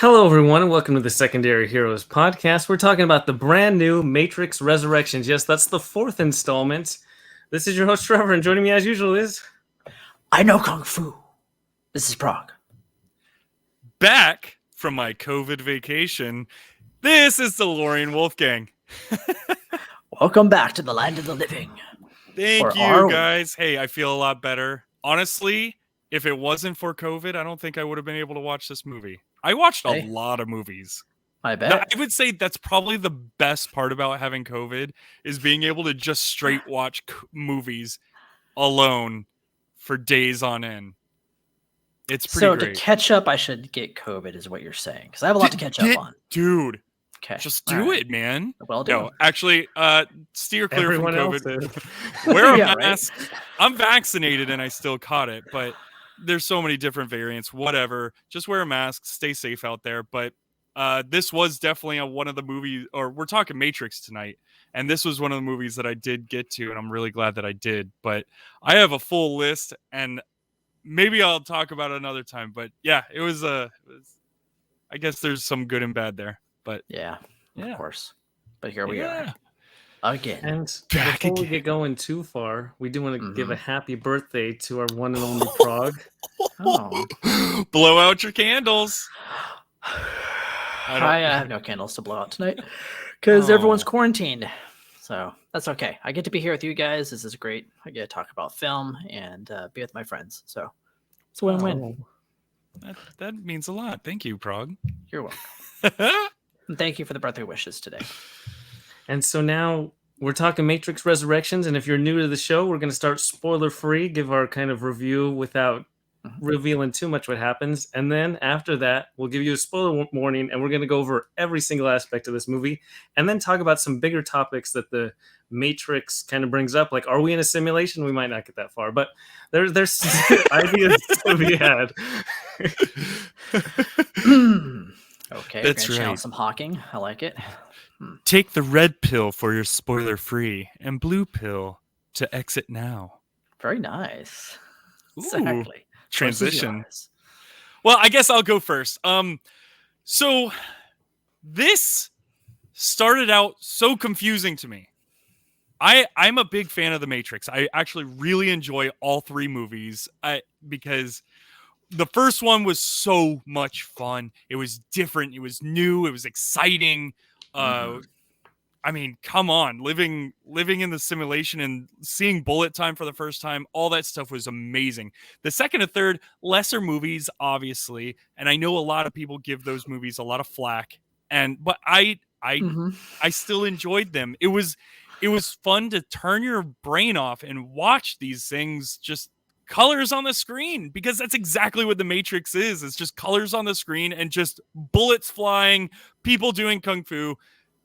Hello, everyone, and welcome to the Secondary Heroes podcast. We're talking about the brand new Matrix Resurrections. Yes, that's the fourth installment. This is your host, Trevor, and joining me as usual is... I know Kung Fu. This is Prague. Back from my COVID vacation, this is DeLorean Wolfgang. Welcome back to the land of the living. Thank you, guys. Hey, I feel a lot better. Honestly, if it wasn't for COVID, I don't think I would have been able to watch this movie. I watched a lot of movies. I bet. I would say that's probably the best part about having COVID is being able to just straight watch movies alone for days on end. It's pretty great. To catch up, I should get COVID is what you're saying. Because I have a lot to catch up on. Dude. Okay. Just do it, man. Well, no, actually, steer clear Everyone from COVID. Wear a mask. Right? I'm vaccinated and I still caught it, but there's so many different variants. Whatever. Just wear a mask. Stay safe out there. But this was definitely one of the movies, or we're talking Matrix tonight, and this was one of the movies that I did get to, and I'm really glad that I did. But I have a full list, and maybe I'll talk about it another time. But yeah, it was I guess there's some good and bad there. But yeah, of course. But here we are again. And before we get going too far, we do want to give a happy birthday to our one and only Prague. Blow out your candles. I have no candles to blow out tonight because everyone's quarantined. So that's okay. I get to be here with you guys. This is great. I get to talk about film and be with my friends. So it's a win-win. That means a lot. Thank you, Prague. You're welcome. And thank you for the birthday wishes today. And so now we're talking Matrix Resurrections. And if you're new to the show, we're going to start spoiler-free, give our kind of review without revealing too much what happens. And then after that, we'll give you a spoiler warning, and we're going to go over every single aspect of this movie and then talk about some bigger topics that the Matrix kind of brings up. Like, are we in a simulation? We might not get that far, but there's ideas to be had. Okay, that's right. Channel some Hawking. I like it. Take the red pill for your spoiler-free and blue pill to exit now. Very nice. Ooh, exactly. Transition. Well, I guess I'll go first. So this started out so confusing to me. I'm a big fan of The Matrix. I actually really enjoy all three movies because the first one was so much fun. It was different. It was new. It was exciting. I mean, come on, living in the simulation and seeing bullet time for the first time, all that stuff was amazing. The second and third, lesser movies, obviously, and I know a lot of people give those movies a lot of flack, but I still enjoyed them. It was fun to turn your brain off and watch these things, just colors on the screen, because that's exactly what the Matrix is. It's just colors on the screen and just bullets flying, people doing kung fu.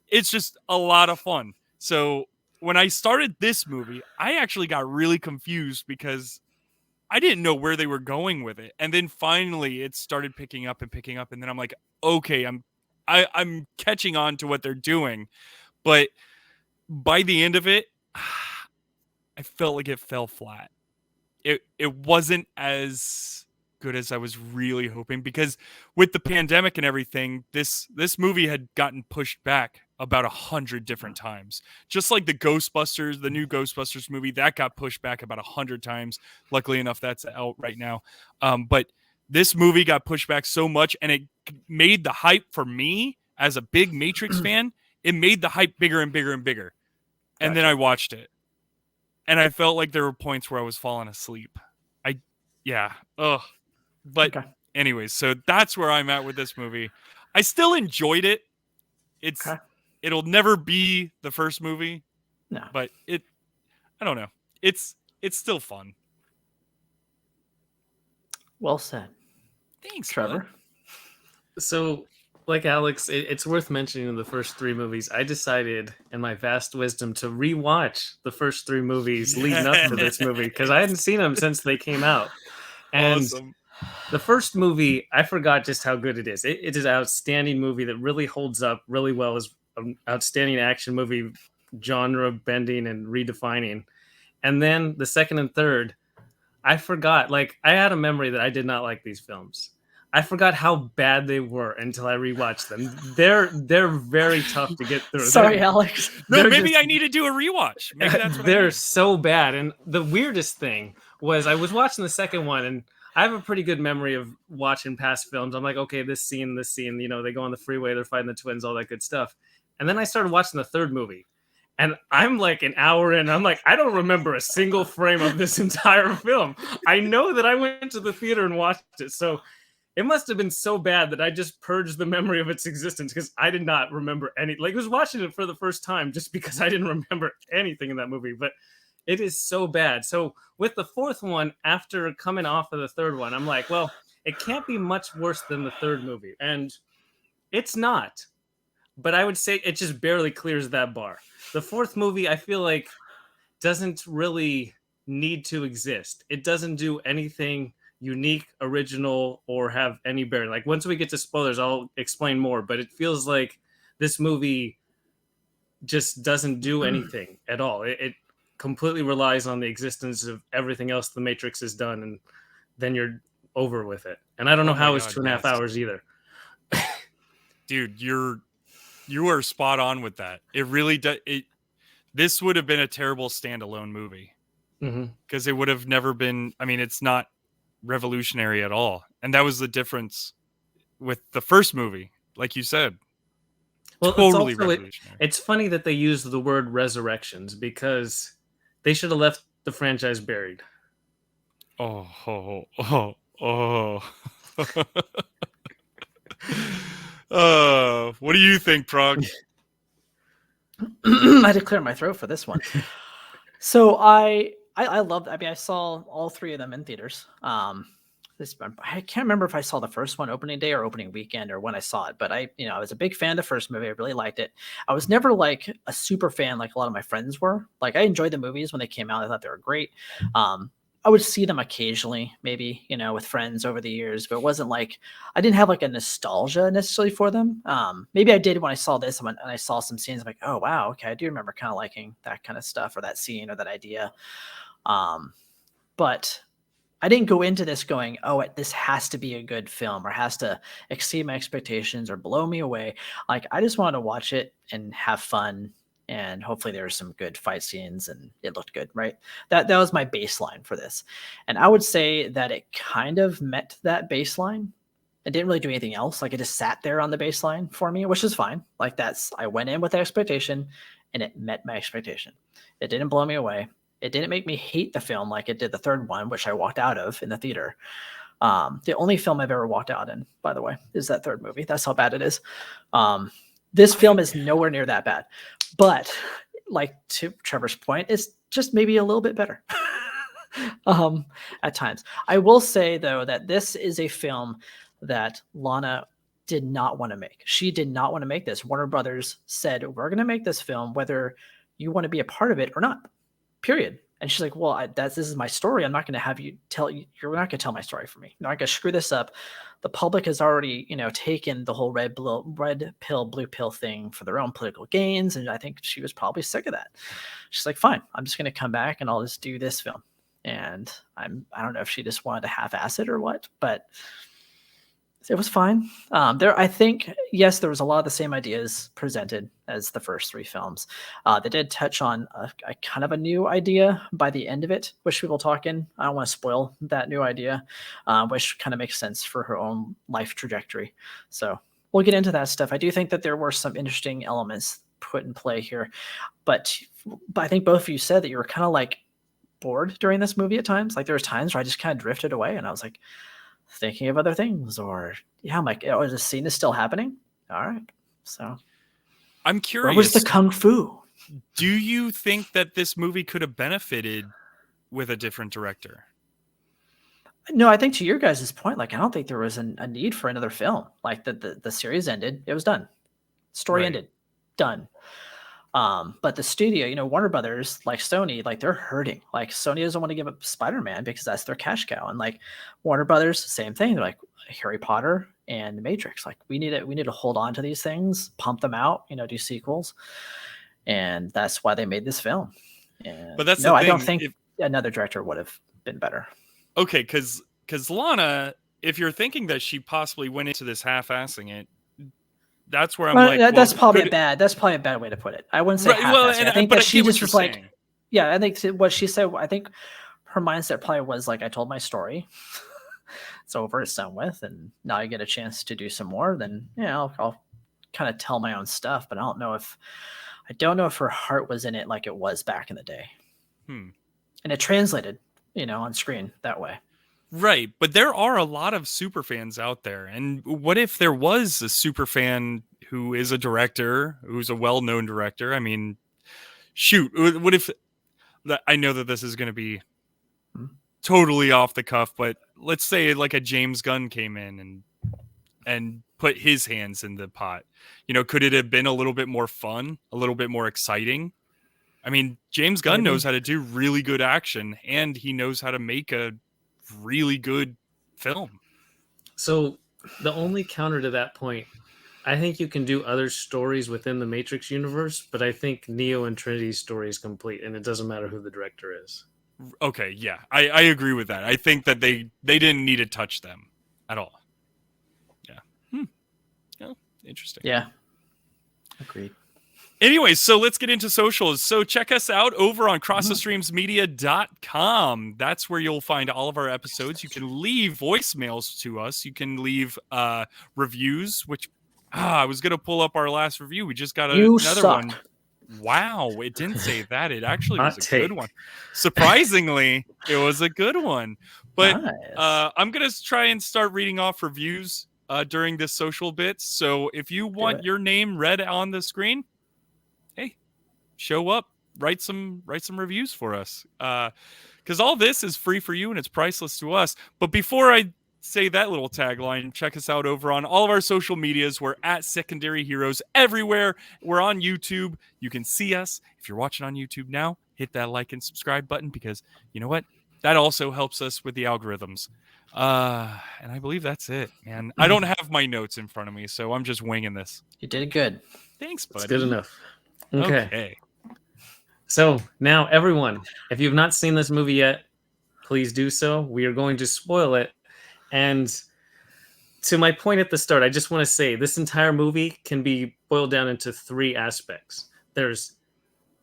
It's just a lot of fun. So when I started this movie, I actually got really confused because I didn't know where they were going with it. And then finally it started picking up. And then I'm like, okay, I'm catching on to what they're doing. But by the end of it, I felt like it fell flat. It wasn't as good as I was really hoping, because with the pandemic and everything, this movie had gotten pushed back about 100 different times. Just like the new Ghostbusters movie, that got pushed back about 100 times. Luckily enough, that's out right now. But this movie got pushed back so much, and it made the hype for me as a big Matrix fan. It made the hype bigger and bigger and bigger. And then I watched it, and I felt like there were points where I was falling asleep. But anyways, so that's where I'm at with this movie. I still enjoyed it. It'll never be the first movie. No. But I don't know. It's still fun. Well said. Thanks, Trevor. Bud. So, like Alex, it's worth mentioning the first three movies. I decided, in my vast wisdom, to rewatch the first three movies leading up to this movie, because I hadn't seen them since they came out. And awesome. The first movie, I forgot just how good it is. It is an outstanding movie that really holds up really well as an outstanding action movie, genre bending and redefining. And then the second and third, I forgot. Like, I had a memory that I did not like these films. I forgot how bad they were until I rewatched them. They're very tough to get through. Sorry, Alex. No, They're maybe just- I need to do a rewatch. Maybe that's what I they're need. so bad. And the weirdest thing was I was watching the second one, and I have a pretty good memory of watching past films. I'm like, okay, this scene, you know, they go on the freeway, they're fighting the twins, all that good stuff. And then I started watching the third movie. And I'm like an hour in. I'm like, I don't remember a single frame of this entire film. I know that I went to the theater and watched it. So it must have been so bad that I just purged the memory of its existence, because I did not remember any. Like, I was watching it for the first time just because I didn't remember anything in that movie. But it is so bad. So with the fourth one, after coming off of the third one, I'm like, well, it can't be much worse than the third movie. And it's not. But I would say it just barely clears that bar. The fourth movie, I feel like, doesn't really need to exist. It doesn't do anything unique, original, or have any bearing. Like, once we get to spoilers, I'll explain more, but it feels like this movie just doesn't do anything at all. It completely relies on the existence of everything else the Matrix has done, and then you're over with it. And I don't know how it's 2.5 hours either. Dude, you are spot on with that. It really does. This would have been a terrible standalone movie, because it would have never been. I mean, it's not revolutionary at all, and that was the difference with the first movie, like you said. Well, Totally revolutionary. It's funny that they used the word resurrections, because they should have left the franchise buried. Oh. What do you think, Prog? I had to clear my throat for this one. So I loved. I mean, I saw all three of them in theaters. I can't remember if I saw the first one opening day or opening weekend or when I saw it, but I was a big fan of the first movie. I really liked it. I was never like a super fan like a lot of my friends were. Like, I enjoyed the movies when they came out. I thought they were great. I would see them occasionally, maybe, with friends over the years, but it wasn't like I didn't have like a nostalgia necessarily for them. Maybe I did when I saw this and I saw some scenes. I'm like, oh wow, okay, I do remember kind of liking that kind of stuff or that scene or that idea. But I didn't go into this going, oh, this has to be a good film or has to exceed my expectations or blow me away. Like, I just wanted to watch it and have fun. And hopefully there were some good fight scenes and it looked good, right? That was my baseline for this. And I would say that it kind of met that baseline. It didn't really do anything else. Like, it just sat there on the baseline for me, which is fine. Like, I went in with the expectation and it met my expectation. It didn't blow me away. It didn't make me hate the film like it did the third one, which I walked out of in the theater. The only film I've ever walked out in, by the way, is that third movie. That's how bad it is. This film is nowhere near that bad. But like to Trevor's point, it's just maybe a little bit better at times. I will say, though, that this is a film that Lana did not want to make. She did not want to make this. Warner Brothers said, we're going to make this film whether you want to be a part of it or not. Period. And she's like, well, this is my story. I'm not going to have you you're not going to tell my story for me. You're not going to screw this up. The public has already, taken the whole red pill, blue pill thing for their own political gains. And I think she was probably sick of that. She's like, fine, I'm just going to come back and I'll just do this film. And I don't know if she just wanted to half-ass it or what, but it was fine. I think, yes, there was a lot of the same ideas presented as the first three films. They did touch on a kind of a new idea by the end of it, which we will talk in. I don't want to spoil that new idea, which kind of makes sense for her own life trajectory. So we'll get into that stuff. I do think that there were some interesting elements put in play here, but I think both of you said that you were kind of like bored during this movie at times. Like, there was times where I just kind of drifted away and I was like, thinking of other things, or I'm like, oh, the scene is still happening. All right. So I'm curious. Where was the kung fu? Do you think that this movie could have benefited with a different director? No, I think to your guys' point, like, I don't think there was a need for another film. Like, the series ended, it was done. Story ended, done. But the studio, Warner Brothers, like Sony, like, they're hurting. Like, Sony doesn't want to give up Spider-Man because that's their cash cow. And like Warner Brothers, same thing. They're like, Harry Potter and Matrix. Like, we need to hold on to these things, pump them out, do sequels. And that's why they made this film. And but that's I don't think another director would have been better. Okay, because Lana, if you're thinking that she possibly went into this half-assing it, that's where I'm Well, like, that's well, probably that's probably a bad way to put it. I wouldn't say Right, well, half-assed. and I think but that I she get what just you're was like, saying. yeah, I think what she said. I think her mindset probably was like, I told my story, it's over, it's done with, and now I get a chance to do some more. Then I'll kind of tell my own stuff. But I don't know if her heart was in it like it was back in the day, and it translated, on screen that way. Right, but there are a lot of super fans out there. And what if there was a super fan who is a director, who's a well-known director? I mean, shoot, what if I know that this is going to be totally off the cuff, but let's say like a James Gunn came in and put his hands in the pot. Could it have been a little bit more fun, a little bit more exciting? I mean, James Gunn knows how to do really good action, and he knows how to make a really good film. So the only counter to that point, I think you can do other stories within the Matrix universe, but I think Neo and Trinity's story is complete, and it doesn't matter who the director is. Okay, yeah, I agree with that. I think that they didn't need to touch them at all. Yeah. Oh, interesting. Yeah. Agreed. Anyway, so let's get into socials. So check us out over on crossthestreamsmedia.com. That's where you'll find all of our episodes. You can leave voicemails to us. You can leave reviews, which I was going to pull up our last review. We just got another one. Wow, it didn't say that. It actually was a good one. Surprisingly, it was a good one. But nice. I'm going to try and start reading off reviews during this social bit. So if you want your name read on the screen, hey, show up, write some reviews for us. Because all this is free for you and it's priceless to us. But before I say that little tagline, check us out over on all of our social medias. We're at Secondary Heroes everywhere. We're on YouTube. You can see us. If you're watching on YouTube now, hit that like and subscribe button, because you know what? That also helps us with the algorithms. And I believe that's it, man. I don't have my notes in front of me, so I'm just winging this. You did good. Thanks, buddy. It's good enough. Okay. Okay. So now, everyone, if you've not seen this movie yet, please do so. We are going to spoil it. And to my point at the start, I just want to say this entire movie can be boiled down into three aspects. There's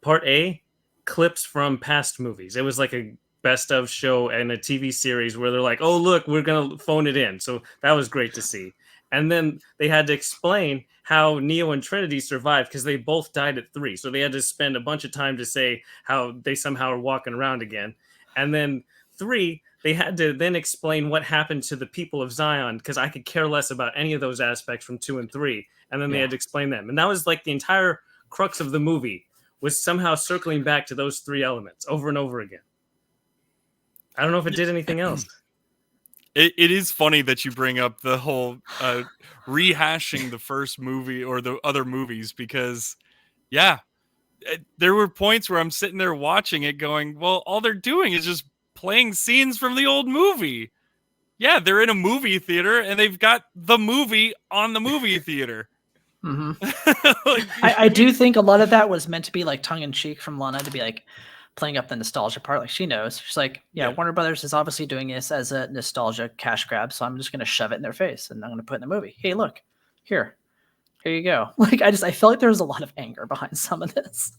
part A, clips from past movies. It was like a best of show and a TV series where they're like, oh, look, we're going to phone it in. So that was great to see. And then they had to explain how Neo and Trinity survived because they both died at 3. So they had to spend a bunch of time to say how they somehow are walking around again. And then 3, they had to then explain what happened to the people of Zion, because I could care less about any of those aspects from 2 and 3. And then they had to explain them. And that was like the entire crux of the movie, was somehow circling back to those 3 elements over and over again. I don't know if it did anything else. It is funny that you bring up the whole rehashing the first movie or the other movies, because, yeah, there were points where I'm sitting there watching it going, well, all they're doing is just playing scenes from the old movie. Yeah, they're in a movie theater and they've got the movie on the movie theater. Mm-hmm. I do think a lot of that was meant to be like tongue-in-cheek from Lana, to be like playing up the nostalgia part. Like, she knows. She's like, yeah, Warner Brothers is obviously doing this as a nostalgia cash grab, so I'm just going to shove it in their face and I'm going to put it in the movie. Hey, look, here you go. Like, I felt like there was a lot of anger behind some of this.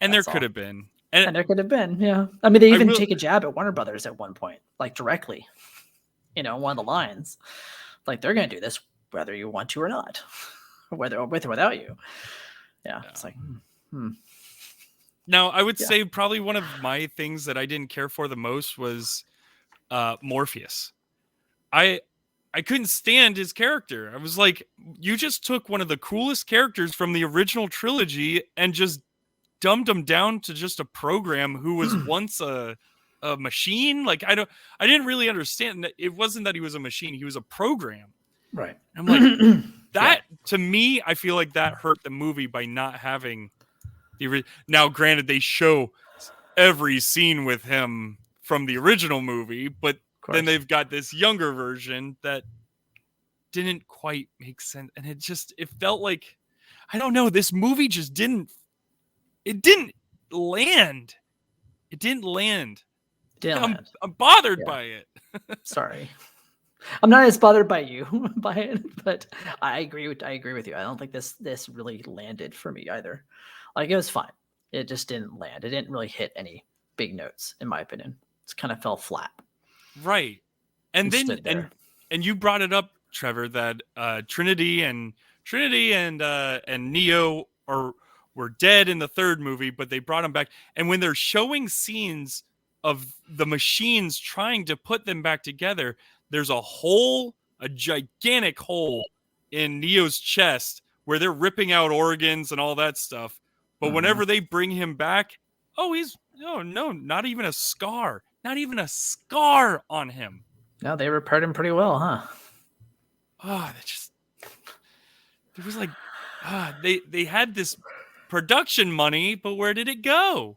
And there could have been. And there could have been, yeah. I mean, they even take a jab at Warner Brothers at one point, like directly, one of the lines. Like, they're going to do this whether you want to or not, whether with or without you. Yeah. It's like, Now, I would say probably one of my things that I didn't care for the most was Morpheus. I couldn't stand his character. I was like, you just took one of the coolest characters from the original trilogy and just dumbed him down to just a program who was once a machine. Like, I didn't really understand that. It wasn't that he was a machine, he was a program. Right. I'm like, that to me, I feel like that hurt the movie by not having now, granted, they show every scene with him from the original movie, but then they've got this younger version that didn't quite make sense. And it felt like, I don't know, this movie just didn't land. It didn't land. I'm bothered by it. Sorry. I'm not as bothered by you by it, but I agree with you. I don't think this really landed for me either. Like it was fine. It just didn't land. It didn't really hit any big notes, in my opinion. It kind of fell flat. Right. And then stood there. and you brought it up, Trevor, that Trinity and Neo were dead in the third movie, but they brought them back. And when they're showing scenes of the machines trying to put them back together, there's a gigantic hole in Neo's chest where they're ripping out organs and all that stuff. But whenever they bring him back, not even a scar. Not even a scar on him. No, they repaired him pretty well, huh? Oh, it was like, they had this production money, but where did it go?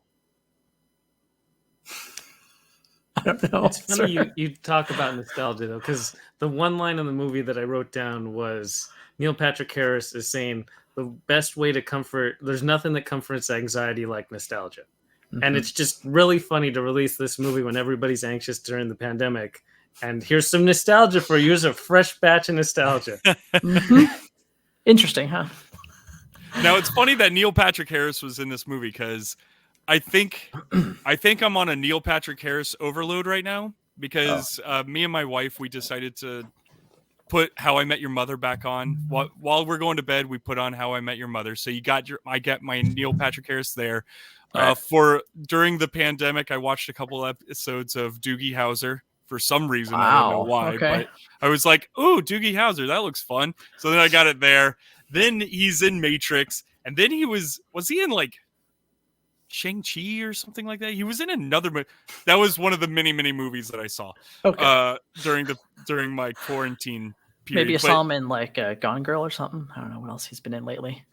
I don't know. It's funny you talk about nostalgia though, because the one line in the movie that I wrote down was Neil Patrick Harris is saying the best way to comfort. There's nothing that comforts anxiety like nostalgia. And it's just really funny to release this movie when everybody's anxious during the pandemic. And here's some nostalgia for you. Here's a fresh batch of nostalgia. Interesting, huh? Now, it's funny that Neil Patrick Harris was in this movie because I think I'm on a Neil Patrick Harris overload right now because me and my wife, we decided to put How I Met Your Mother back on. While we're going to bed, we put on How I Met Your Mother. So I get my Neil Patrick Harris there. Right. During the pandemic, I watched a couple episodes of Doogie Howser for some reason. I don't know why, but I was like, "Ooh, Doogie Howser, that looks fun." So then I got it there. Then he's in Matrix, and then was he in like Shang-Chi or something like that? He was in another movie. That was one of the many movies that I saw during my quarantine period. Maybe you saw him in like Gone Girl or something. I don't know what else he's been in lately.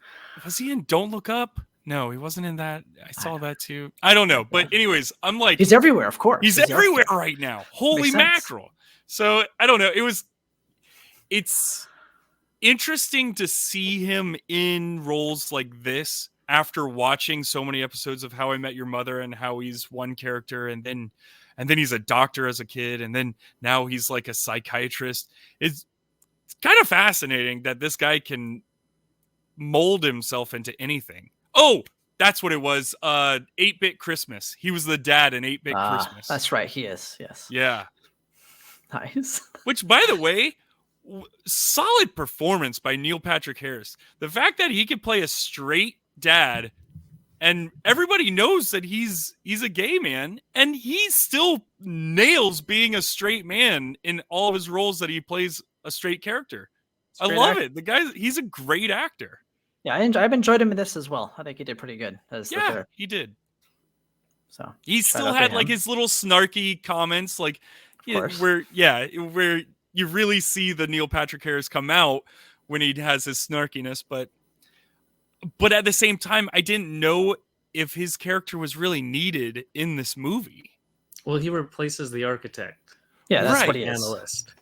Was he in Don't Look Up? No, he wasn't in that. I saw that too. I don't know. But anyways, I'm like... He's everywhere, of course. He's everywhere right now. Holy mackerel. So, I don't know. It's interesting to see him in roles like this after watching so many episodes of How I Met Your Mother and how he's one character and then he's a doctor as a kid and then now he's like a psychiatrist. It's kind of fascinating that this guy can mold himself into anything. Oh, that's what it was. 8-Bit Christmas. He was the dad in 8-Bit Christmas. That's right. He is. Yes. Yeah. Nice. Which, by the way, solid performance by Neil Patrick Harris. The fact that he could play a straight dad and everybody knows that he's a gay man and he still nails being a straight man in all of his roles that he plays a straight character. I love it. The guy, he's a great actor. Yeah, I've enjoyed him in this as well. I think he did pretty good. He did. So he still had like his little snarky comments, like where you really see the Neil Patrick Harris come out when he has his snarkiness, but at the same time, I didn't know if his character was really needed in this movie. Well, he replaces the architect. Yeah, that's what he is. Analyst.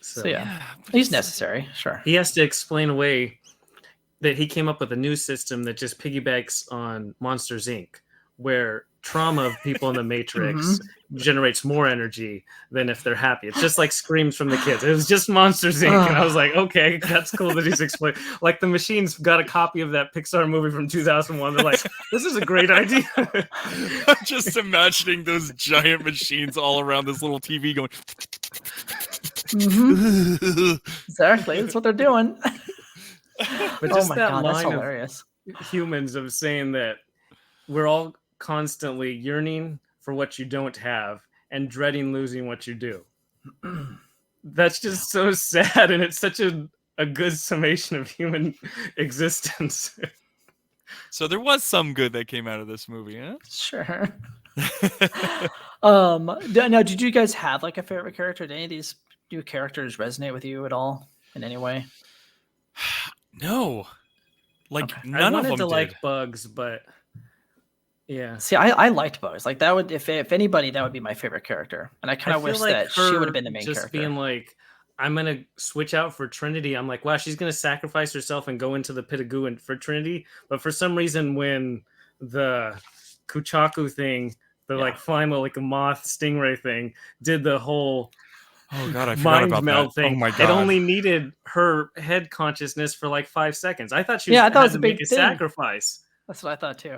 So yeah, he's necessary. Sure. He has to explain away that he came up with a new system that just piggybacks on Monsters, Inc., where trauma of people in the Matrix generates more energy than if they're happy. It's just like screams from the kids. It was just Monsters, Inc., and I was like, okay, that's cool that he's explaining. Like the machines got a copy of that Pixar movie from 2001. They're like, this is a great idea. I'm just imagining those giant machines all around this little TV going. Exactly, that's what they're doing. But just that God, line hilarious. Of humans of saying that we're all constantly yearning for what you don't have and dreading losing what you do. That's just so sad, and it's such a good summation of human existence. So there was some good that came out of this movie, huh? Sure. Now, did you guys have like a favorite character? Did any of these new characters resonate with you at all in any way? No, like okay. None of them to did. like Bugs, but yeah. See, I liked Bugs. Like that would, if anybody, that would be my favorite character. And I kind of wish like that she would have been the main character. Just being like, I'm gonna switch out for Trinity. I'm like, wow, she's gonna sacrifice herself and go into the pit of goo and for Trinity. But for some reason, when the Kuchaku thing, the like flying like a moth stingray thing, did the whole Oh god, I forgot mind about that. meld Oh thing. my It god. only needed her head consciousness for like 5 seconds. I thought she Yeah, I thought it had was to a make big a thing. sacrifice. That's what I thought too.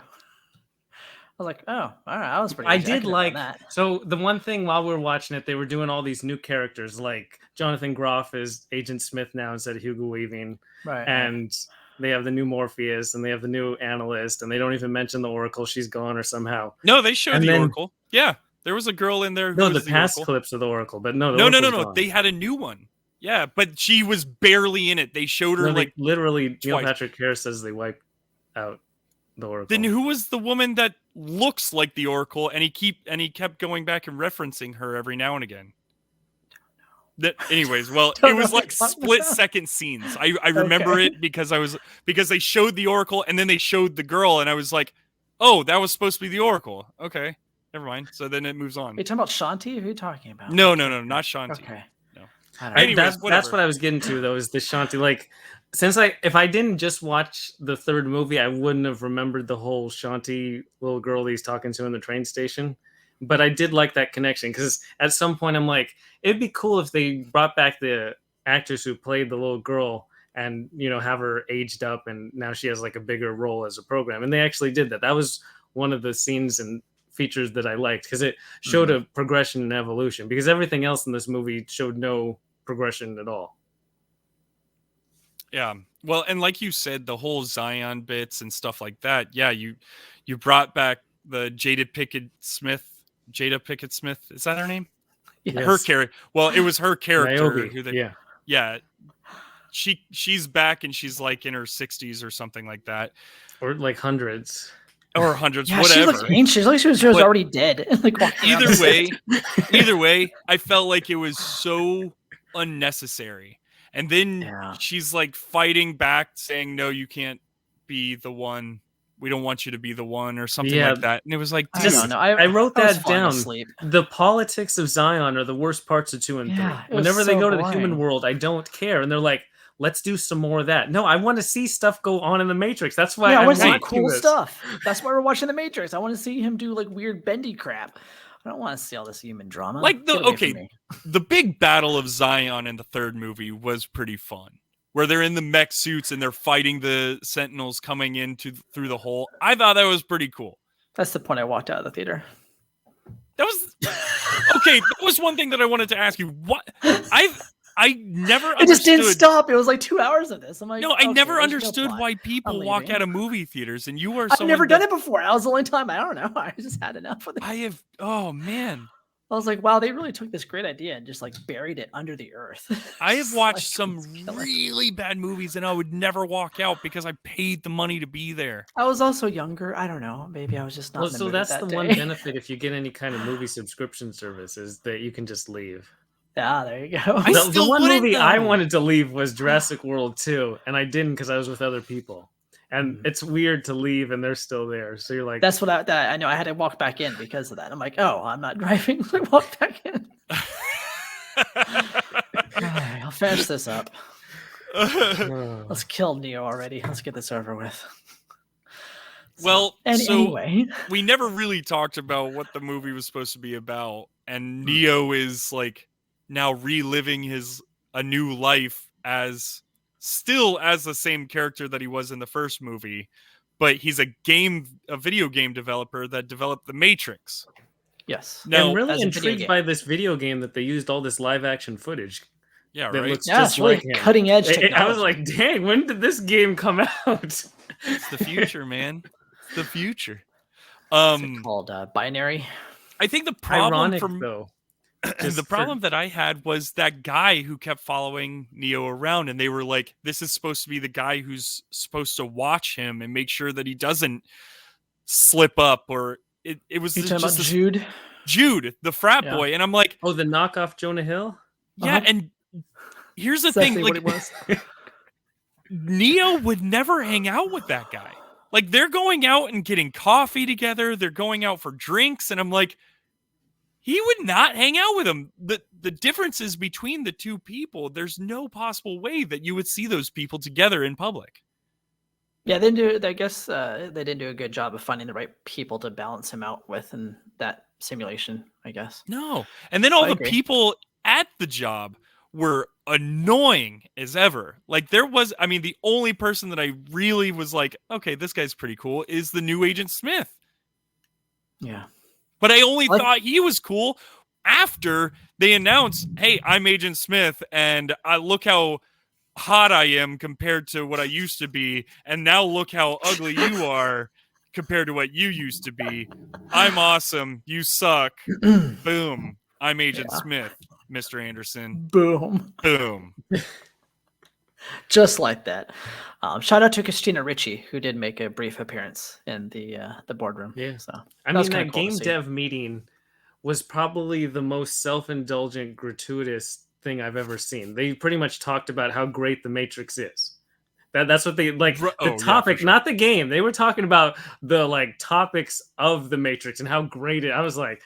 I was like, oh, all right, that was pretty I easy. did could have done like that. so the one thing while we were watching it, they were doing all these new characters, like Jonathan Groff is Agent Smith now instead of Hugo Weaving, Right. and they have the new Morpheus, and they have the new Analyst, and they don't even mention the Oracle. She's gone or somehow. No, they showed And the then Oracle. Yeah, there was a girl in there who no, the was the past Oracle. clips of the Oracle, but no, the No, Oracle's gone. They had a new one. Yeah, but she was barely in it. They showed her No, like literally. Neil twice. Patrick Harris says they wiped out the Oracle. Then who was the woman that looks like the Oracle? And he kept going back and referencing her every now and again. Anyways, well, it was like split-second scenes. I remember it because they showed the Oracle and then they showed the girl, and I was like, oh, that was supposed to be the Oracle. Okay, never mind. So then it moves on. Are you talking about Shanti? Who are you talking about? No, not Shanti. Okay. No. Anyways, that's what I was getting to though, is the Shanti. Like, if I didn't just watch the third movie, I wouldn't have remembered the whole Shanti little girl he's talking to in the train station. But I did like that connection because at some point I'm like, it'd be cool if they brought back the actress who played the little girl and, have her aged up, and now she has like a bigger role as a program. And they actually did that. That was one of the scenes and features that I liked because it showed a progression and evolution, because everything else in this movie showed no progression at all. Yeah. Well, and like you said, the whole Zion bits and stuff like that. Yeah, you brought back the Jada Pinkett Smith. Is that her name? Yes. Her character. Well, it was her character. Niobe. Yeah. She's back and she's like in her 60s or something like that, or like hundreds. Or hundreds, yeah, whatever. She looked ancient. Like she was already dead. Like either way, I felt like it was so unnecessary. And then she's like fighting back, saying, "No, you can't be the one. We don't want you to be the one," or something like that. And it was like, I wrote that down. The politics of Zion are the worst parts of 2 and 3. Whenever they go to the human world, I don't care. And they're like, let's do some more of that. No, I want to see stuff go on in the Matrix. That's why I want to see cool stuff. That's why we're watching the Matrix. I want to see him do like weird bendy crap. I don't want to see all this human drama. Like the big battle of Zion in the third movie was pretty fun, where they're in the mech suits and they're fighting the Sentinels coming in through the hole. I thought that was pretty cool. That's the point I walked out of the theater. That was okay. That was one thing that I wanted to ask you. What I never understood. It just didn't stop. It was like 2 hours of this. I'm like, no, I never understood why people walk out of movie theaters, and you are. I've never done it before. That was the only time. I don't know. I just had enough of it. Oh man. I was like, wow, they really took this great idea and just like buried it under the earth. I have watched some really bad movies, and I would never walk out because I paid the money to be there. I was also younger. I don't know. Maybe I was just not. So that's the one benefit if you get any kind of movie subscription service, is that you can just leave. Yeah, there you go. The one movie I wanted to leave was Jurassic World 2, and I didn't because I was with other people. And it's weird to leave and they're still there. So you're like... That's what I know. I had to walk back in because of that. I'm like, oh, I'm not driving. I walk back in. Right, I'll finish this up. Let's kill Neo already. Let's get this over with. Anyway, we never really talked about what the movie was supposed to be about. And Neo is like now reliving a new life as the same character that he was in the first movie, but he's a video game developer that developed the Matrix. Yes. Now, I'm really intrigued by this video game that they used all this live action footage. Yeah, that right. Looks just really like him. Cutting edge technology. I was like, dang, when did this game come out? It's the future, man. It's the future. What's it called? Binary. I think the problem the problem that I had was that guy who kept following Neo around, and they were like, this is supposed to be the guy who's supposed to watch him and make sure that he doesn't slip up, or it was just about Jude, the frat boy. And I'm like, oh, the knockoff Jonah Hill? Yeah, and here's the thing, like, what it was. Neo would never hang out with that guy. Like, they're going out and getting coffee together, they're going out for drinks, and I'm like, he would not hang out with him. The differences between the two people, there's no possible way that you would see those people together in public. Yeah, they didn't do a good job of finding the right people to balance him out with in that simulation, I guess. No. And then all the people at the job were annoying as ever. Like the only person that I really was like, okay, this guy's pretty cool is the new Agent Smith. Yeah. But I only thought he was cool after they announced, hey, I'm Agent Smith, and look how hot I am compared to what I used to be, and now look how ugly you are compared to what you used to be. I'm awesome. You suck. Boom. I'm Agent Smith, Mr. Anderson. Boom. Boom. Just like that. Shout out to Christina Ricci, who did make a brief appearance in the boardroom. Yeah. So I mean, that game dev meeting was probably the most self-indulgent, gratuitous thing I've ever seen. They pretty much talked about how great the Matrix is. That's what they like. The topic, sure. Not the game. They were talking about the like topics of the Matrix and how great it. I was like,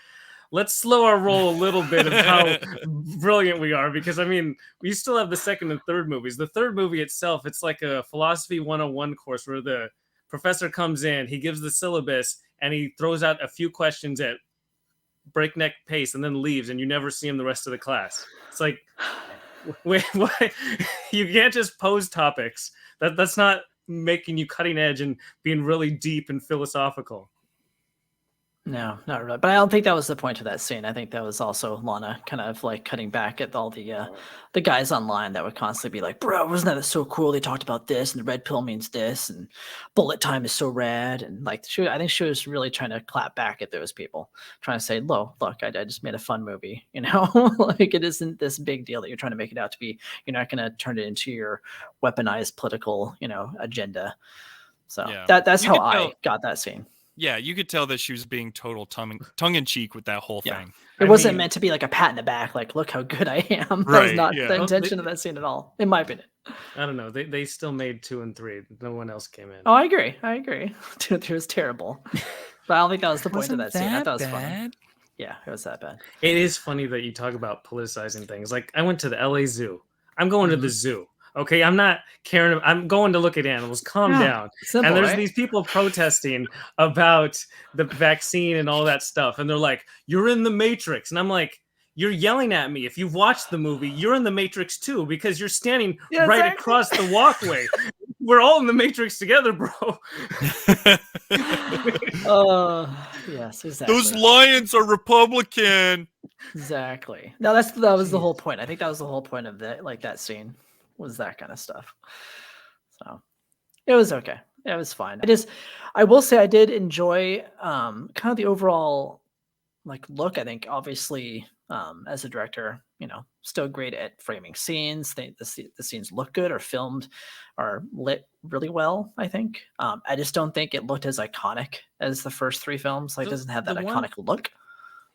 let's slow our roll a little bit of how brilliant we are, because I mean, we still have the second and third movies. The third movie itself, it's like a philosophy 101 course where the professor comes in, he gives the syllabus, and he throws out a few questions at breakneck pace and then leaves, and you never see him the rest of the class. It's like, wait, what? You can't just pose topics. That's not making you cutting edge and being really deep and philosophical. No, not really. But I don't think that was the point of that scene. I think that was also Lana kind of like cutting back at all the guys online that would constantly be like, bro, wasn't that so cool? They talked about this, and the red pill means this, and bullet time is so rad. And like, I think she was really trying to clap back at those people, trying to say, look, I just made a fun movie, you know, like it isn't this big deal that you're trying to make it out to be. You're not going to turn it into your weaponized political, you know, agenda. So that's how I got that scene. Yeah, you could tell that she was being total tongue-in-cheek with that whole thing. It wasn't meant to be like a pat in the back, like, look how good I am. That was not the intention of that scene at all, in my opinion. I don't know. They still made 2 and 3. No one else came in. Oh, I agree. 2 and 3 was terrible. But I don't think that was the point of that scene. I thought it was fun. Yeah, it was that bad. It is funny that you talk about politicizing things. Like, I went to the LA Zoo. I'm going to the zoo. Okay, I'm not caring. I'm going to look at animals. Calm down. Simple, and there's these people protesting about the vaccine and all that stuff. And they're like, you're in the Matrix. And I'm like, you're yelling at me. If you've watched the movie, you're in the Matrix too, because you're standing right across the walkway. We're all in the Matrix together, bro. Yes, exactly. Those lions are Republican. Exactly. No, that was the whole point. I think that was the whole point of that scene. Was that kind of stuff. So it was okay. It was fine. I will say I did enjoy kind of the overall like look. I think obviously as a director, you know, still great at framing scenes. The scenes look good or filmed or lit really well, I think. I just don't think it looked as iconic as the first 3 films. Like it doesn't have that iconic look.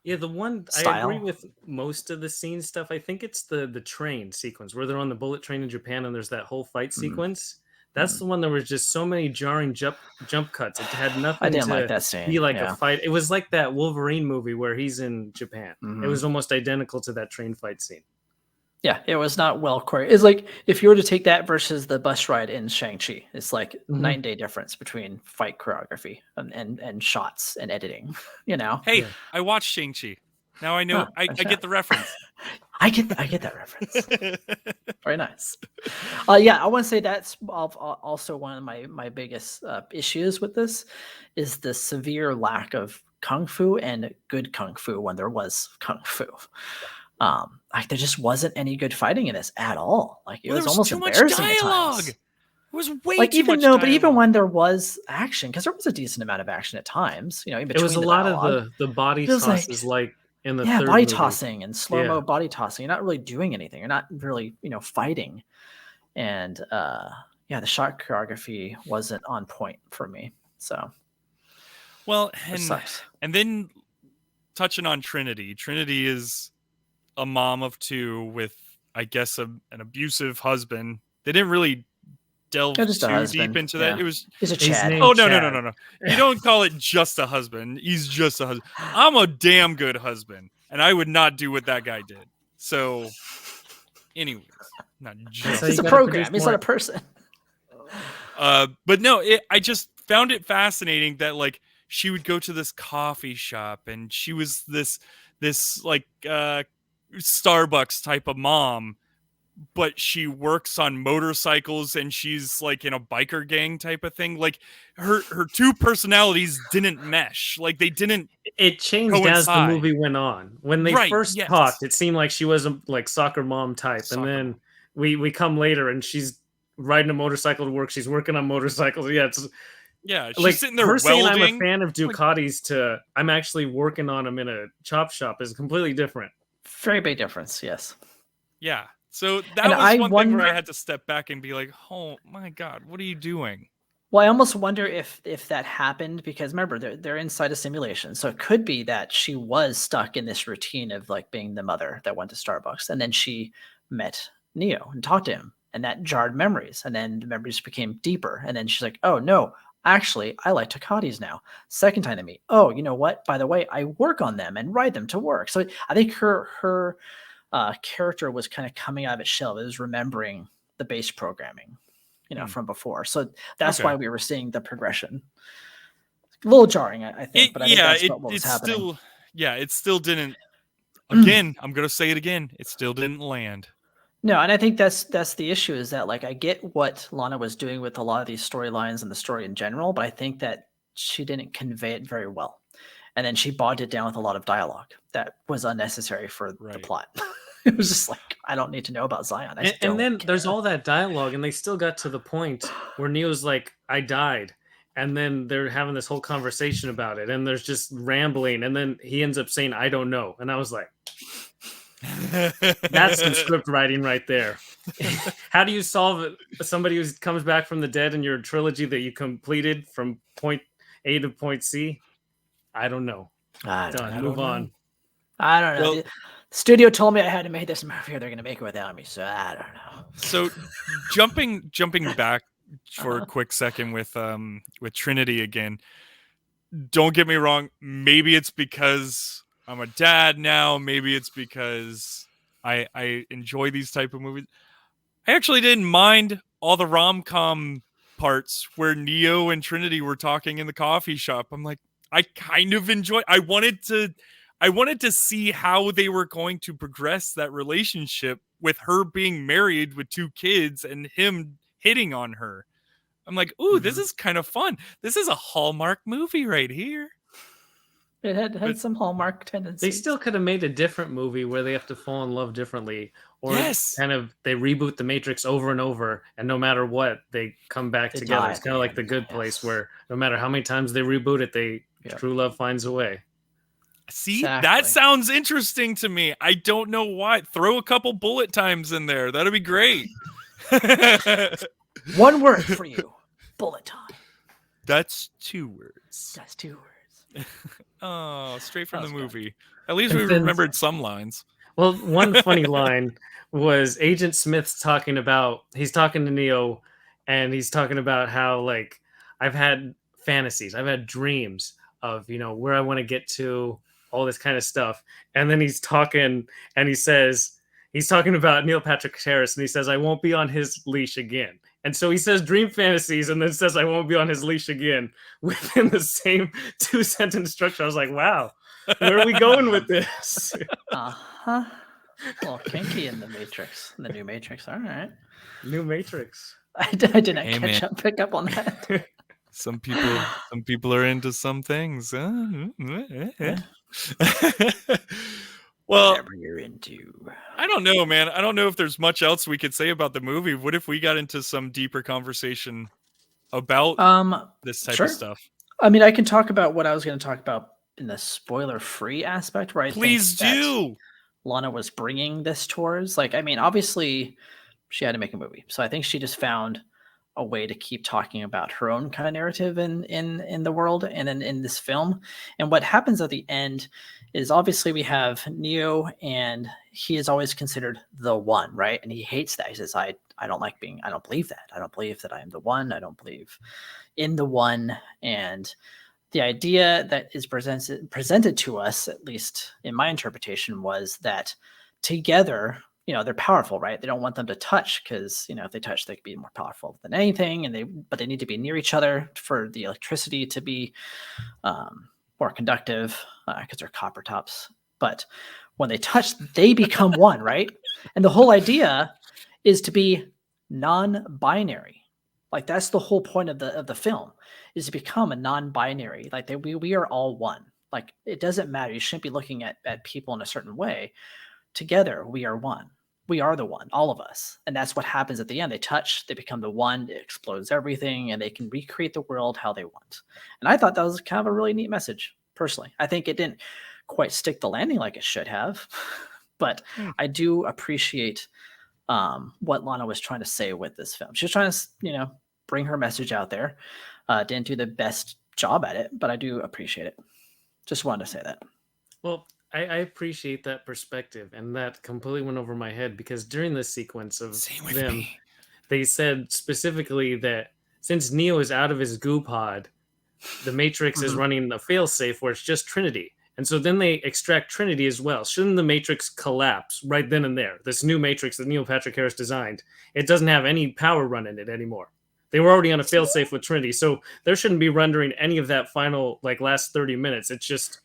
Yeah, the one style. I agree with most of the scene stuff. I think it's the train sequence where they're on the bullet train in Japan and there's that whole fight sequence. That's the one. There was just so many jarring jump cuts. It had nothing. I didn't like that scene. Be like a fight. It was like that Wolverine movie where he's in Japan. It was almost identical to that train fight scene. Yeah, it was not well choreographed. It's like if you were to take that versus the bus ride in Shang-Chi, it's like night and day difference between fight choreography and shots and editing, you know? Hey, I watched Shang-Chi. Now I know, I get the reference. I get that reference. Very nice. Yeah, I want to say that's also one of my biggest issues with this is the severe lack of kung fu and good kung fu when there was kung fu. Like there just wasn't any good fighting in this at all. Like it was almost embarrassing at times. It was way like too even much no, dialogue. but even when there was action, because there was a decent amount of action at times. You know, in between it was a lot of the body tosses, like in the third body movie. Tossing and slow mo body tossing. You're not really doing anything. You're not really fighting, and the shot choreography wasn't on point for me. So, well, and then touching on Trinity. Trinity is a mom of 2 with, I guess, an abusive husband. They didn't really delve too deep into that. It was he's a Chad. Oh no! You don't call it just a husband. He's just a husband. I'm a damn good husband, and I would not do what that guy did. So, anyways, not just. It's a program. He's not a person. But no, I just found it fascinating that like she would go to this coffee shop and she was this like Starbucks type of mom, but she works on motorcycles and she's like in a biker gang type of thing. Like her two personalities didn't mesh. Like they didn't It changed as the coincide. movie went on. When they Right, first yes. talked, it seemed like she was a like soccer mom type, and Soccer then mom. we come later and she's riding a motorcycle to work. She's working on motorcycles. Yeah, it's Yeah, she's like sitting there her saying I'm a welding. fan of Like, Ducatis to I'm actually working on them in a chop shop is completely different. Very big difference, yes. yeah. So that And was I one thing where I wonder- had to step back and be like, "Oh my god, what are you doing?" Well, I almost wonder if that happened because remember they're inside a simulation, so it could be that she was stuck in this routine of like being the mother that went to Starbucks, and then she met Neo and talked to him, and that jarred memories, and then the memories became deeper, and then she's like, "Oh no, actually, I like Takatis now." Second time they meet, oh, you know what? By the way, I work on them and ride them to work. So I think her character was kind of coming out of its shell. It was remembering the base programming, from before. So that's Okay. why we were seeing the progression. A little jarring, I think, but I think that's what was happening. Still, it still didn't. Again, I'm gonna say it again. It still didn't land. No, and I think that's the issue is that like I get what Lana was doing with a lot of these storylines and the story in general, but I think that she didn't convey it very well. And then she bogged it down with a lot of dialogue that was unnecessary for the Right. plot. It was just like, I don't need to know about Zion. And then there's care. all that dialogue, and they still got to the point where Neo's like, I died. And then they're having this whole conversation about it, and there's just rambling, and then he ends up saying, I don't know. And I was like, that's some script writing right there. How do you solve it? Somebody who comes back from the dead in your trilogy that you completed from point A to point C? I don't know. Done. Move on. I don't know. Well- The studio told me I had to make this movie or they're going to make it without me. So I don't know. So jumping back for a quick second with Trinity again. Don't get me wrong. Maybe it's because I'm a dad now. Maybe it's because I enjoy these type of movies. I actually didn't mind all the rom-com parts where Neo and Trinity were talking in the coffee shop. I'm like, I kind of enjoy. I wanted to see how they were going to progress that relationship with her being married with 2 kids and him hitting on her. I'm like, ooh, this is kind of fun. This is a Hallmark movie right here. It had some Hallmark tendencies. They still could have made a different movie where they have to fall in love differently, or Yes. kind of they reboot the Matrix over and over, and no matter what, they come back They together. die It's at kind the of like end, The Good yes. Place, where no matter how many times they reboot it, Yep. true love finds a way. See, that Exactly. sounds interesting to me. I don't know why. Throw a couple bullet times in there. That'd be great. One word for you. Bullet time. That's 2 words. That's 2 words. Oh, straight from That the was good. movie. At least And we then- remembered some lines. Well, one funny line was Agent Smith's he's talking to Neo, and he's talking about how, like, I've had fantasies, I've had dreams of, where I want to get to, all this kind of stuff. And then he's talking, and he's talking about Neil Patrick Harris, and he says, I won't be on his leash again. And so he says dream fantasies and then says, I won't be on his leash again within the same 2-sentence structure. I was like, wow, where are we going with this? Uh-huh. A little kinky in the Matrix, in the new Matrix. All right. New Matrix. I did not Hey, man. pick up on that. Some people are into some things. Well, Whatever you're into. I don't know, man. I don't know if there's much else we could say about the movie. What if we got into some deeper conversation about this type Sure. of stuff? I mean, I can talk about what I was going to talk about in the spoiler-free aspect, where I Please think that do. Lana was bringing this towards. Like, I mean, obviously, she had to make a movie, so I think she just found a way to keep talking about her own kind of narrative in the world and in this film. And what happens at the end is obviously we have Neo, and he is always considered the one, right? And he hates that. He says, I don't believe that. I don't believe that I am the one. I don't believe in the one. And the idea that is presented to us, at least in my interpretation, was that together, they're powerful, right? They don't want them to touch because, if they touch, they could be more powerful than anything. But they need to be near each other for the electricity to be more conductive because they're copper tops. but when they touch, they become one, right? And the whole idea is to be non-binary. Like that's the whole point of the film, is to become a non-binary. Like we are all one. Like it doesn't matter. You shouldn't be looking at people in a certain way. Together, we are one. We are the one, all of us. And that's what happens at the end. They touch, they become the one, it explodes everything, and they can recreate the world how they want. And I thought that was kind of a really neat message, personally. I think it didn't quite stick the landing like it should have, but I do appreciate what Lana was trying to say with this film. She was trying to, bring her message out there. Didn't do the best job at it, but I do appreciate it. Just wanted to say that. Well, I appreciate that perspective, and that completely went over my head because during this sequence of them, they said specifically that since Neo is out of his goo pod, the Matrix is running a failsafe where it's just Trinity. And so then they extract Trinity as well. Shouldn't the Matrix collapse right then and there? This new Matrix that Neil Patrick Harris designed, it doesn't have any power run in it anymore. They were already on a failsafe with Trinity, so there shouldn't be rendering any of that final, last 30 minutes. It's just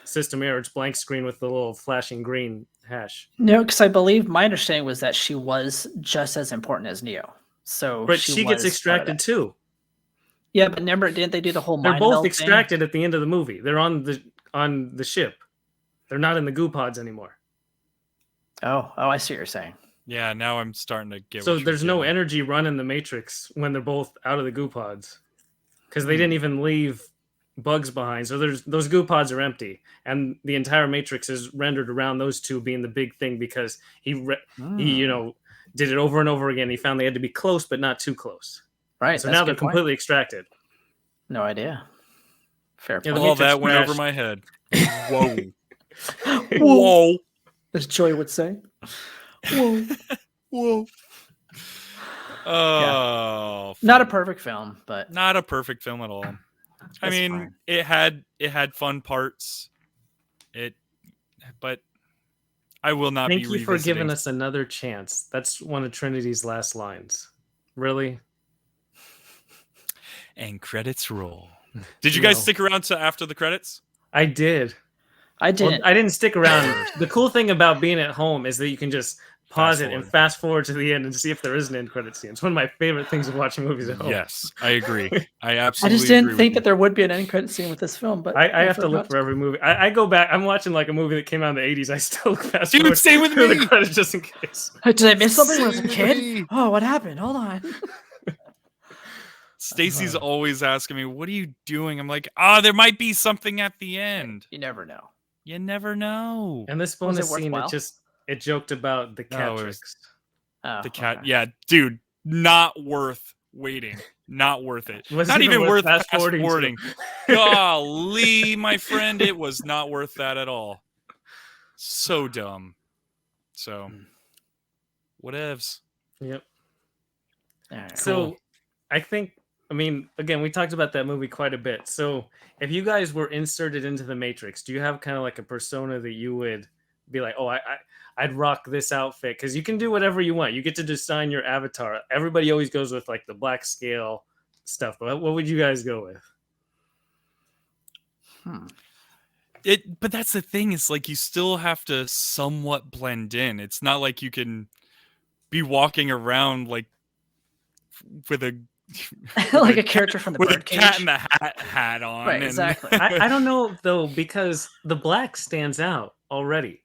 system error. It's blank screen with the little flashing green hash. No, because I believe my understanding was that she was just as important as Neo. So, but she gets extracted too. Yeah, but remember, didn't they do the whole? They're both extracted at the end of the movie. They're on the ship. They're not in the goo pods anymore. Oh, I see what you're saying. Yeah, now I'm starting to get. So there's no energy run in the Matrix when they're both out of the goo pods, because they didn't even leave bugs behind. So those goo pods are empty, and the entire Matrix is rendered around those two being the big thing because he did it over and over again. He found they had to be close, but not too close. Right. So now they're completely extracted. No idea. Fair point. Yeah, all that went over my head. Whoa. Whoa. As Joy would say. Whoa. Whoa. Oh. Yeah. Not a perfect film, but not a perfect film at all. I mean, fine. it had fun parts. But I will not Thank you for giving us another chance. That's one of Trinity's last lines. Really? And credits roll. Did you guys stick around to after the credits? I did. I didn't. Well, I didn't stick around. The cool thing about being at home is that you can just pause it and fast forward to the end and see if there is an end credit scene. It's one of my favorite things of watching movies at home. Yes, I agree. I absolutely. I just didn't think that there would be an end credit scene with this film, but I have to look for every movie. I go back. I'm watching a movie that came out in the 80s. I still look fast forward. Dude, stay with me. The credits just in case. Did I miss something when I was a kid? Oh, what happened? Hold on. Stacy's always asking me, "What are you doing?" I'm like, there might be something at the end. You never know. You never know. And this bonus scene, it joked about the cat tricks. The cat, yeah, dude, not worth waiting. Not worth it. Not even worth fast forwarding. Golly, my friend, it was not worth that at all. So dumb. So, whatevs. Yep. Right, so, cool. I think, again, we talked about that movie quite a bit. So, if you guys were inserted into the Matrix, do you have kind of a persona that you would be like, oh, I'd rock this outfit? Because you can do whatever you want. You get to design your avatar. Everybody always goes with the black scale stuff. But what would you guys go with? But that's the thing. It's you still have to somewhat blend in. It's not like you can be walking around with a like a character from the Birdcage, cat in the hat on. Right, exactly. I don't know though, because the black stands out already.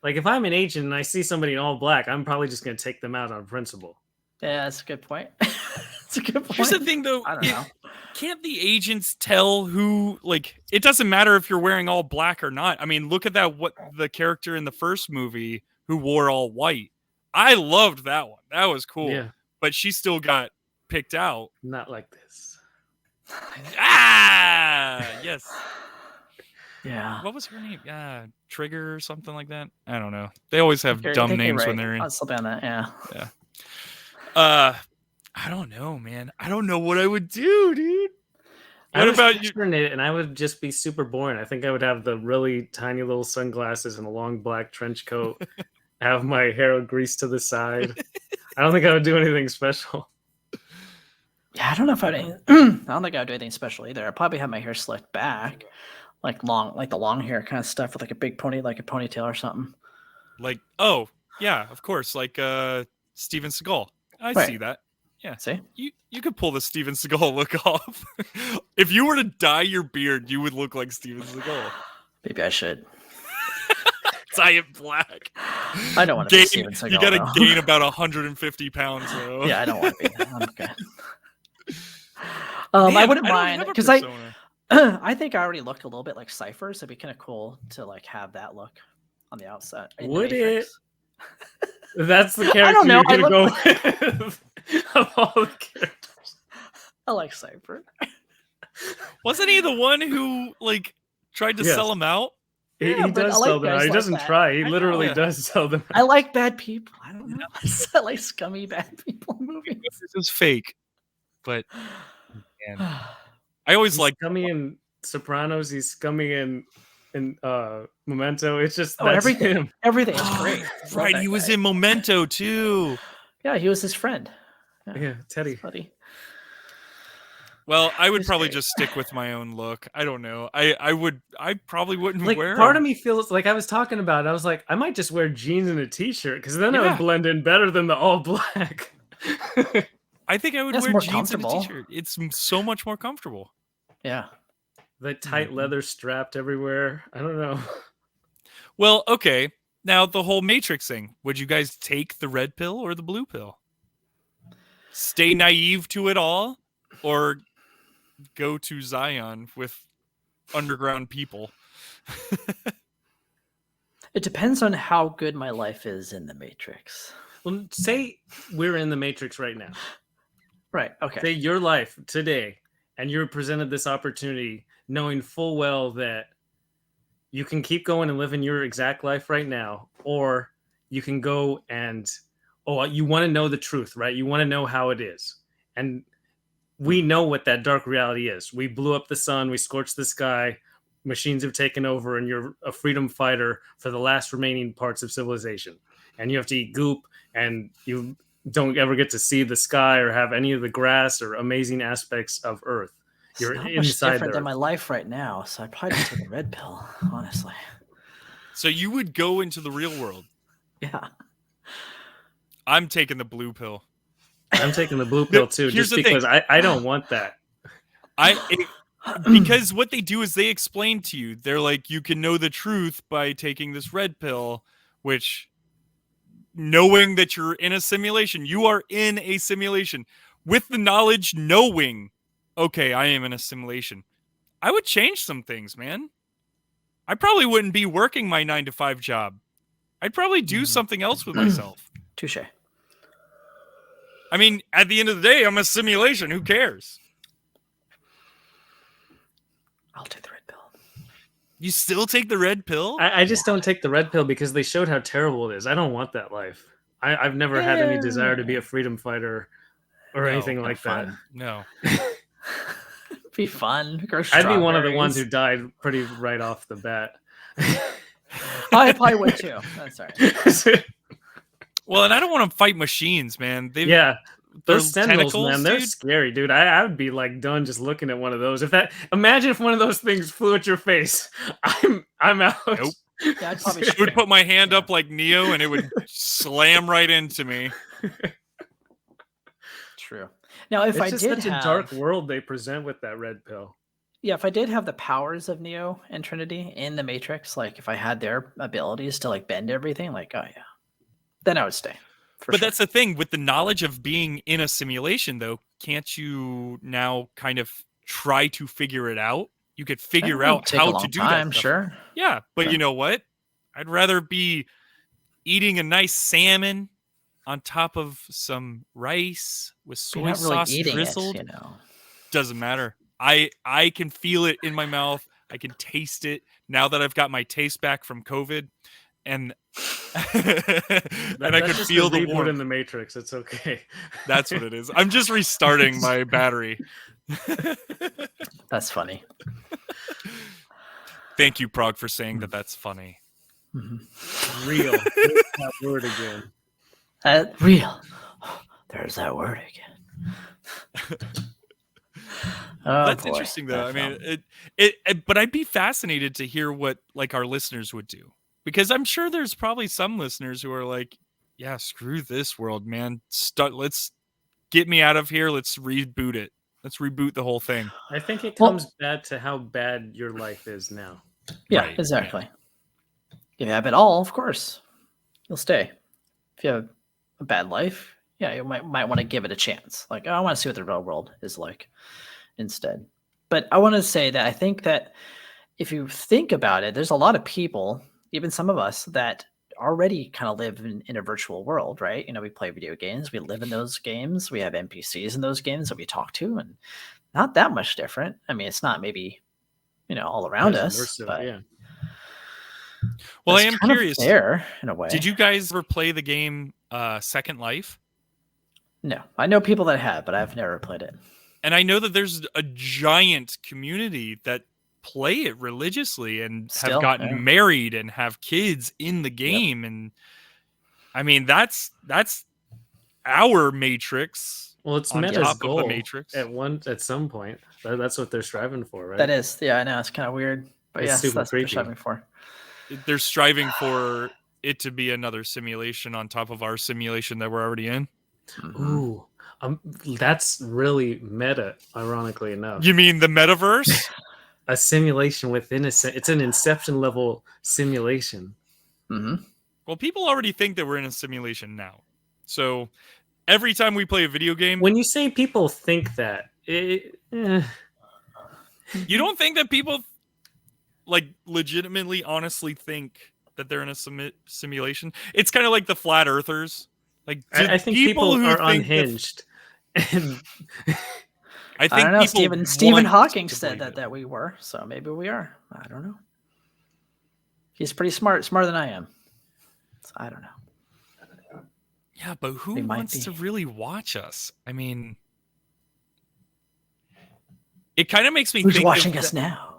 If I'm an agent and I see somebody in all black, I'm probably just going to take them out on principle. Yeah, that's a good point. That's a good point. Here's the thing, though. I don't know. Can't the agents tell who? It doesn't matter if you're wearing all black or not. I mean, look at that. What the character in the first movie who wore all white. I loved that one. That was cool. Yeah. But she still got picked out. Not like this. Yes. Yeah. What was her name? Trigger or something like that. I don't know. They always have dumb names when they're in. I'll slip on that. Yeah. Yeah. I don't know, man. I don't know what I would do, dude. What about you? And I would just be super boring. I think I would have the really tiny little sunglasses and a long black trench coat. Have my hair greased to the side. I don't think I would do anything special. Yeah, I don't know if I don't think I would do anything special either. I'd probably have my hair slicked back. like the long hair kind of stuff with like a big like a ponytail or something. Like, oh yeah, of course, like Steven Seagal. I Right. see that. Yeah. See? You could pull the Steven Seagal look off. If you were to dye your beard, you would look like Steven Seagal. Maybe I should. Dye it black. I don't want to be Steven Seagal. You gotta gain about 150 pounds though. Yeah, I don't want to be. I'm okay. I wouldn't mind because I think I already look a little bit like Cypher, so it'd be kind of cool to like have that look on the outside. Would it? That's the character I don't know. you're gonna go with of all the characters. I like Cypher. Wasn't he the one who like tried to sell him out? He does sell them out. He doesn't try. He literally does sell them out. I like bad people. I don't know. I like scummy bad people in movies. This is fake, but man, I always like scummy in Sopranos. He's scummy in Memento. It's just everything. Him. Everything is great. Right, he was in Memento too. Yeah, he was his friend. Yeah, Teddy. Buddy. Well, I would probably just stick with my own look. I don't know. I probably wouldn't wear. Part of me feels like I was talking about it. I was like, I might just wear jeans and a t-shirt because then I would blend in better than the all black. I think I would wear jeans and a t-shirt. It's so much more comfortable. Yeah. The tight leather strapped everywhere. I don't know. Well, okay. Now the whole Matrix thing. Would you guys take the red pill or the blue pill? Stay naive to it all, or go to Zion with underground people? It depends on how good my life is in the Matrix. Well, say we're in the Matrix right now. Right. Okay. Say your life today, and you're presented this opportunity, knowing full well that you can keep going and living your exact life right now, or you can go and, you want to know the truth, right? You want to know how it is. And we know what that dark reality is. We blew up the sun. We scorched the sky. Machines have taken over, and you're a freedom fighter for the last remaining parts of civilization. And you have to eat goop, and you don't ever get to see the sky or have any of the grass or amazing aspects of Earth. You're not much inside different than my life right now, so I'd probably just take a red pill, honestly. So you would go into the real world? Yeah. I'm taking the blue pill. I'm taking the blue pill too, just because I don't want that. Because what they do is they explain to you. They're like, you can know the truth by taking this red pill, which, knowing that you're in a simulation, you are in a simulation. With the knowledge, knowing, okay, I am in a simulation, I would change some things, man. I probably wouldn't be working my 9-to-5 job. I'd probably do something else with myself. Touche. I mean, at the end of the day, I'm a simulation. Who cares? I'll take the red pill. You still take the red pill? I just don't take the red pill because they showed how terrible it is. I don't want that life. I've never had any desire to be a freedom fighter or anything like that. No. Be fun. I'd be one of the ones who died pretty right off the bat. I probably would too. That's right. Well, and I don't want to fight machines, man. Those sentinels, man, they're scary, dude. I would be like done just looking at one of those. Imagine if one of those things flew at your face. I'm out. Nope. Yeah, I'd probably I would put my hand up like Neo, and it would slam right into me. True. Now, if it's such a dark world they present with that red pill. Yeah, if I did have the powers of Neo and Trinity in the Matrix, like if I had their abilities to like bend everything, like, oh yeah, then I would stay. But that's the thing with the knowledge of being in a simulation, though. Can't you now kind of try to figure it out? You could figure out how to do that. Sure. Yeah, but you know what? I'd rather be eating a nice salmon on top of some rice with soy sauce drizzled. Doesn't matter. I can feel it in my mouth. I can taste it now that I've got my taste back from COVID. And and I could feel the warmth in the Matrix. It's okay. That's what it is. I'm just restarting my battery. That's funny. Thank you, Prague, for saying that. That's funny. Mm-hmm. Real. There's that word again. Real. There's that word again. Oh, That's boy, interesting, though. that I mean, film. but I'd be fascinated to hear what like our listeners would do, because I'm sure there's probably some listeners who are like, "Yeah, screw this world, man. Let's get me out of here. Let's reboot it. Let's reboot the whole thing." I think it Well, comes back to how bad your life is now. yeah, Right, exactly. If you have it all, of course, you'll stay. If you have a bad life, yeah, you might want to give it a chance. Like, oh, I want to see what the real world is like instead. But I want to say that I think that if you think about it, there's a lot of people, even some of us, that already kind of live in a virtual world, right? We play video games, we live in those games, we have NPCs in those games that we talk to, and not that much different. I mean, it's not maybe, all around As us, immersive, but yeah. Well, I it's am kind of curious. there in a way. Did you guys ever play the game Second Life? No, I know people that have, but I've never played it. And I know that there's a giant community that play it religiously and Still, have gotten yeah. married and have kids in the game. And I mean, that's our Matrix. Well, it's on Meta's top of the goal Matrix. at some point. That's what they're striving for, right? That is, yeah, I know it's kind of weird, but It's yes, super that's what they're creepy. striving for. They're striving for it to be another simulation on top of our simulation that we're already in. Ooh, that's really meta. Ironically enough, You mean the metaverse? a simulation within it's an Inception level simulation. Mm-hmm. Well, people already think that we're in a simulation now. So every time we play a video game, When you say people think that, you don't think that people like legitimately, honestly think that they're in a simulation? It's kind of like the flat earthers. Like, I think people who are think unhinged. And I think I don't know. people Stephen want Hawking to said believe that it. we were, so maybe we are. I don't know. He's pretty smarter than I am. So I don't know. Yeah, but who They might wants be. to really watch us? I mean, it kind of makes me Who's think watching of us now?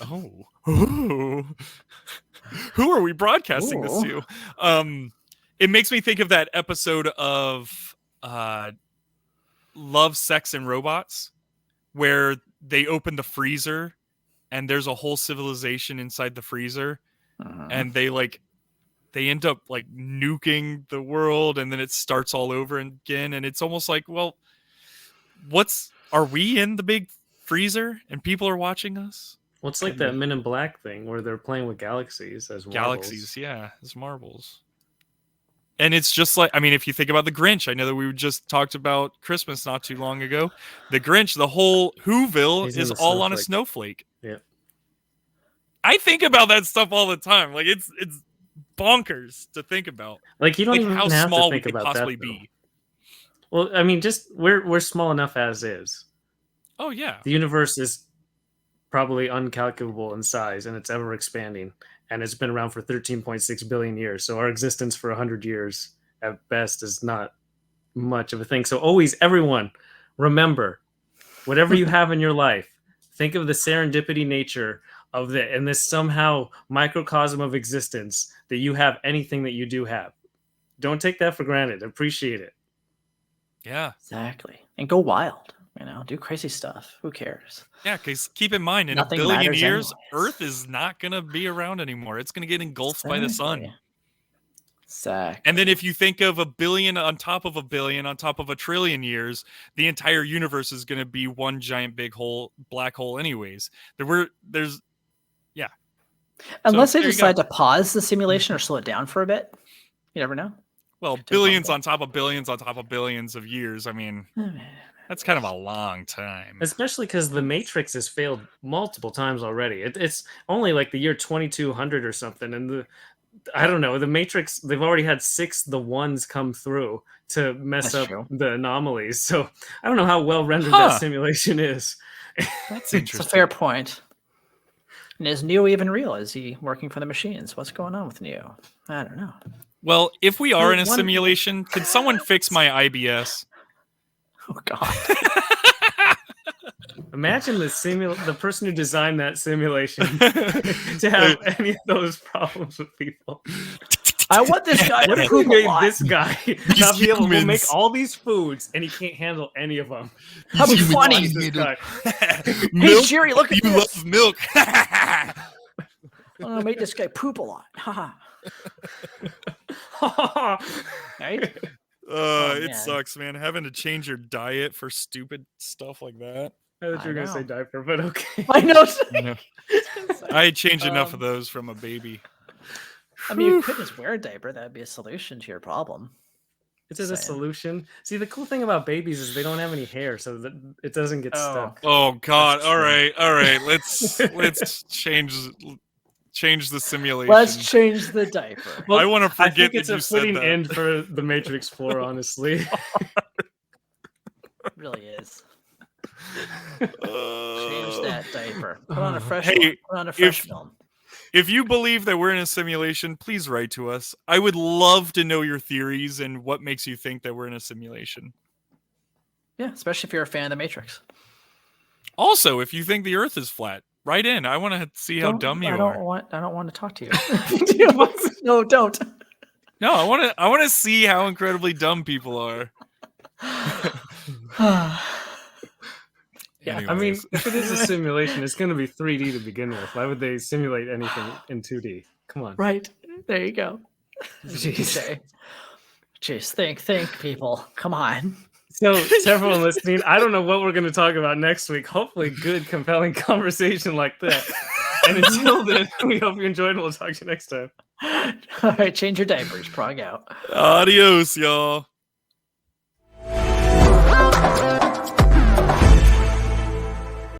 Oh. Who are we broadcasting this Ooh. to? It makes me think of that episode of Love, Sex, and Robots, where they open the freezer and there's a whole civilization inside the freezer, and they end up like nuking the world, and then it starts all over again, and it's almost like, well, are we in the big freezer and people are watching us? well, it's like that Men in Black thing where they're playing with galaxies as marbles. Galaxies, yeah, as marbles. And it's just like, I mean, if you think about the Grinch, I know that we just talked about Christmas not too long ago. The Grinch, the whole Whoville He's in is the all on a snowflake. snowflake. Yeah. I think about that stuff all the time. Like, it's bonkers to think about. Like, you don't Like, even how have small to think we could about possibly that, though. be. Well, I mean, just we're small enough as is. Oh, yeah. The universe is probably uncalculable in size, and it's ever expanding. And it's been around for 13.6 billion years. So our existence for 100 years at best is not much of a thing. So always, everyone, remember, whatever you have in your life, think of the serendipity nature of this somehow microcosm of existence that you have anything that you do have. Don't take that for granted. Appreciate it. Yeah. Exactly. And go wild. Do crazy stuff. Who cares? Yeah, because keep in mind, in Nothing a billion matters years, anyways. Earth is not going to be around anymore. It's going to get engulfed by the sun. Exactly. And then if you think of a billion on top of a billion on top of a trillion years, the entire universe is going to be one giant big hole, black hole anyways. Unless So, they there you decide to pause the simulation or slow it down for a bit. You never know. Well, billions on top of billions on top of billions of years. I mean, that's kind of a long time. Especially because the Matrix has failed multiple times already. It's only like the year 2200 or something, and I don't know, the Matrix, they've already had 6 the ones come through to mess That's up true. the anomalies. So I don't know how well rendered that simulation is. That's It's a interesting. fair point. And is Neo even real? Is he working for the machines? What's going on with Neo? I don't know. Well, if we are in a One- simulation, could someone fix my IBS? Oh God. Imagine the person who designed that simulation to have any of those problems with people. I want this guy What to if we poop a made lot. this guy not be able to humans. make all these foods and he can't handle any of them? That'd be Humans funny. can't This handle- guy. Hey, Milk? Jerry, look at You this. love milk. I'm gonna make this guy poop a lot. Haha. Right? It man. sucks, man. Having to change your diet for stupid stuff like that. I thought you were going to say know. diaper, but okay. I know. You know, I changed enough of those from a baby. I mean, you could just wear a diaper. That'd be a solution to your problem. Is it a Saying. solution? See, the cool thing about babies is they don't have any hair, so that it doesn't get stuck. Oh God! That's All true. right. Let's change the simulation. Let's change the diaper. Well, I want to I forget think it's that a you said fitting that. end for the Matrix 4, honestly. It really is. Change that diaper. Put on a fresh Hey, one. Put on a fresh film. If you believe that we're in a simulation, please write to us. I would love to know your theories and what makes you think that we're in a simulation. Yeah, especially if you're a fan of the Matrix. Also, if you think the Earth is flat, write in. I want to see how dumb you I are. don't want to talk to you. No, don't. No, I want to see how incredibly dumb people are. Yeah, I mean, Anyways. if it is a simulation, it's going to be 3D to begin with. Why would they simulate anything in 2D? Come on. Right. There you go. Jeez. Jeez, think, people. Come on. So, to everyone listening, I don't know what we're going to talk about next week. Hopefully, good, compelling conversation like that. And until then, we hope you enjoyed, and we'll talk to you next time. All right, change your diapers. Prog out. Adios, y'all.